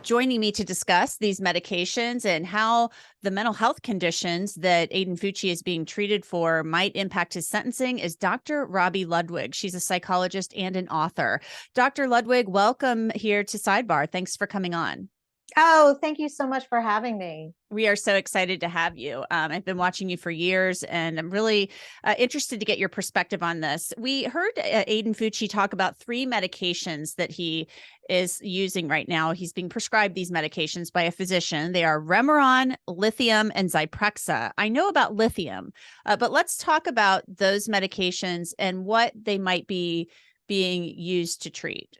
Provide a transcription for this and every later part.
Joining me to discuss these medications and how the mental health conditions that Aiden Fucci is being treated for might impact his sentencing is Dr. Robi Ludwig. She's a psychologist and an author. Dr. Ludwig, welcome here to Sidebar. Thanks for coming on. Oh, thank you so much for having me. We are so excited to have you. I've been watching you for years, and I'm really interested to get your perspective on this. We heard Aiden Fucci talk about 3 medications that he is using right now. He's being prescribed these medications by a physician. They are Remeron, lithium, and Zyprexa. I know about lithium, but let's talk about those medications and what they might be being used to treat.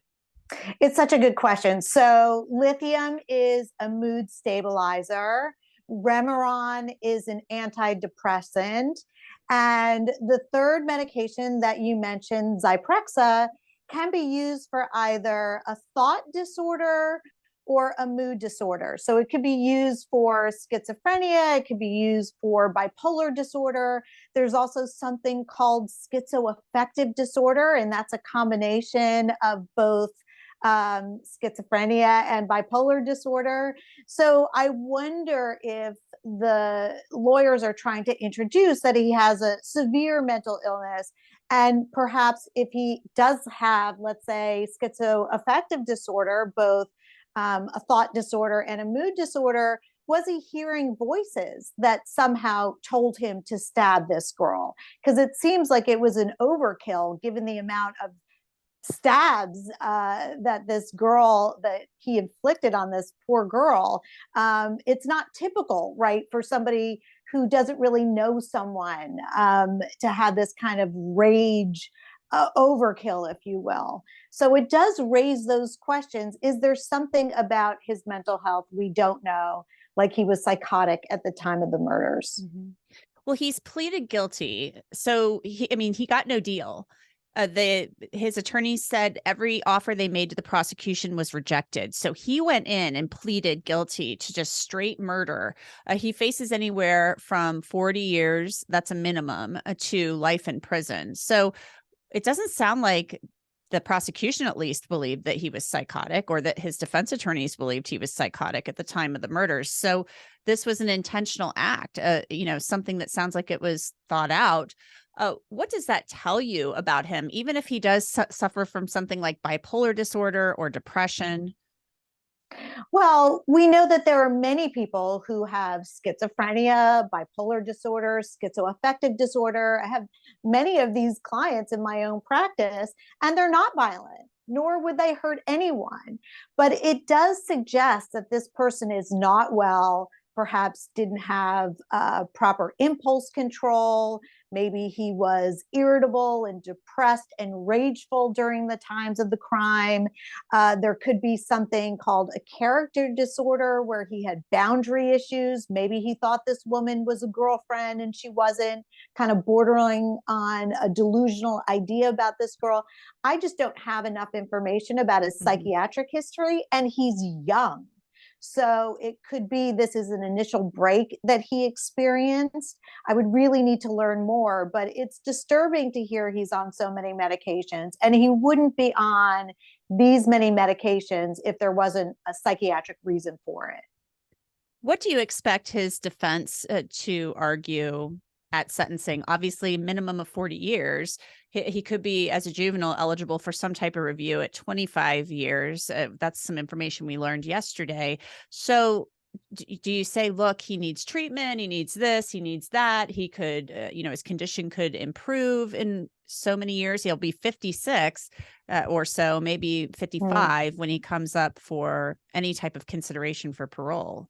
It's such a good question. So, lithium is a mood stabilizer. Remeron is an antidepressant. And the third medication that you mentioned, Zyprexa, can be used for either a thought disorder or a mood disorder. So it could be used for schizophrenia, it could be used for bipolar disorder. There's also something called schizoaffective disorder, and that's a combination of both schizophrenia and bipolar disorder. So I wonder if the lawyers are trying to introduce that he has a severe mental illness. And perhaps if he does have, let's say, schizoaffective disorder, both a thought disorder and a mood disorder, was he hearing voices that somehow told him to stab this girl? Because it seems like it was an overkill given the amount of stabs that this girl that he inflicted on this poor girl. It's not typical, right, for somebody who doesn't really know someone to have this kind of rage overkill, if you will. So it does raise those questions. Is there something about his mental health we don't know, like he was psychotic at the time of the murders? Mm-hmm. Well, he's pleaded guilty. So he got no deal. His attorney said every offer they made to the prosecution was rejected. So he went in and pleaded guilty to just straight murder. He faces anywhere from 40 years, that's a minimum, to life in prison. So it doesn't sound like the prosecution at least believed that he was psychotic, or that his defense attorneys believed he was psychotic at the time of the murders. So this was an intentional act, something that sounds like it was thought out. What does that tell you about him, even if he does suffer from something like bipolar disorder or depression? Well, we know that there are many people who have schizophrenia, bipolar disorder, schizoaffective disorder. I have many of these clients in my own practice, and they're not violent, nor would they hurt anyone. But it does suggest that this person is not well, perhaps didn't have proper impulse control. Maybe he was irritable and depressed and rageful during the times of the crime. There could be something called a character disorder where he had boundary issues. Maybe he thought this woman was a girlfriend and she wasn't, kind of bordering on a delusional idea about this girl. I just don't have enough information about his psychiatric history, and he's young. So it could be this is an initial break that he experienced. I would really need to learn more, but it's disturbing to hear he's on so many medications, and he wouldn't be on these many medications if there wasn't a psychiatric reason for it. What do you expect his defense to argue at sentencing? Obviously, minimum of 40 years. He could be, as a juvenile, eligible for some type of review at 25 years. That's some information we learned yesterday. So do you say, look, he needs treatment, he needs this, he needs that, he could, his condition could improve in so many years, he'll be 56 or so, maybe 55 when he comes up for any type of consideration for parole?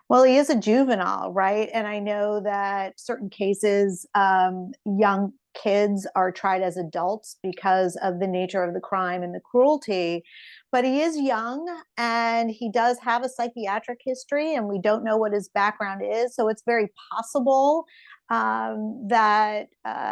Well, he is a juvenile, right? And I know that certain cases, young kids are tried as adults because of the nature of the crime and the cruelty. But he is young, and he does have a psychiatric history, and we don't know what his background is. So it's very possible that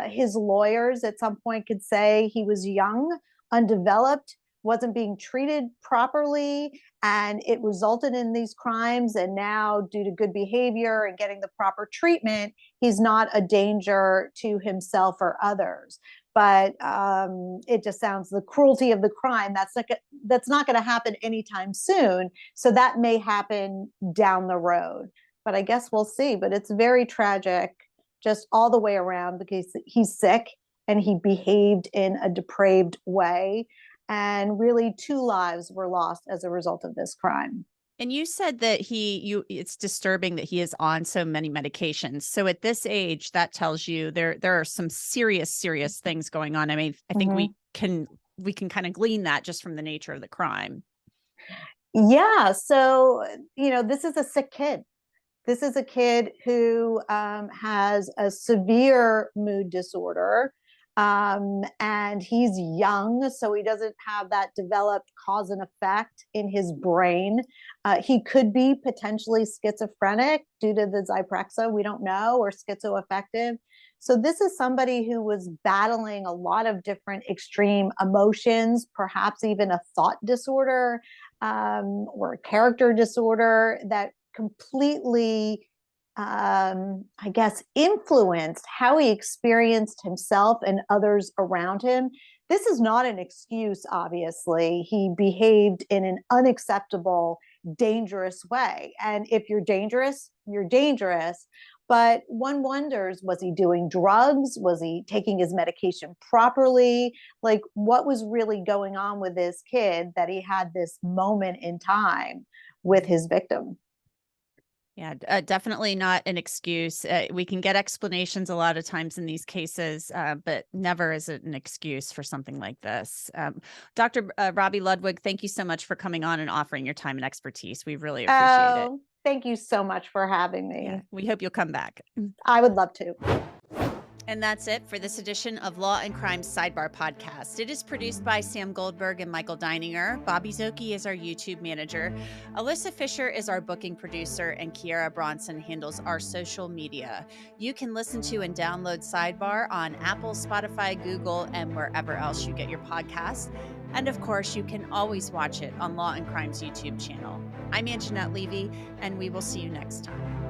his lawyers at some point could say he was young, undeveloped, wasn't being treated properly, and it resulted in these crimes. And now, due to good behavior and getting the proper treatment, he's not a danger to himself or others. but it just sounds the cruelty of the crime. That's not going to happen anytime soon. So that may happen down the road. But I guess we'll see. But it's very tragic, just all the way around, because he's sick and he behaved in a depraved way. And really, 2 lives were lost as a result of this crime. And you said that it's disturbing that he is on so many medications. So at this age, that tells you there are some serious things going on. I mean, I think we can kind of glean that just from the nature of the crime. Yeah. So, this is a sick kid. This is a kid who has a severe mood disorder. And he's young, so he doesn't have that developed cause and effect in his brain. He could be potentially schizophrenic due to the Zyprexa, we don't know, or schizoaffective. So this is somebody who was battling a lot of different extreme emotions, perhaps even a thought disorder or a character disorder that completely I guess, influenced how he experienced himself and others around him. This is not an excuse, obviously. He behaved in an unacceptable, dangerous way. And if you're dangerous, you're dangerous. But one wonders, was he doing drugs? Was he taking his medication properly? Like, what was really going on with this kid that he had this moment in time with his victim? Yeah, definitely not an excuse. We can get explanations a lot of times in these cases, but never is it an excuse for something like this. Dr. Robi Ludwig, thank you so much for coming on and offering your time and expertise. We really appreciate it. Thank you so much for having me. Yeah, we hope you'll come back. I would love to. And that's it for this edition of Law and Crime Sidebar Podcast. It is produced by Sam Goldberg and Michael Deininger. Bobby Zoki is our YouTube manager. Alyssa Fisher is our booking producer, and Kiara Bronson handles our social media. You can listen to and download Sidebar on Apple, Spotify, Google, and wherever else you get your podcasts. And of course, you can always watch it on Law and Crime's YouTube channel. I'm Anjanette Levy, and we will see you next time.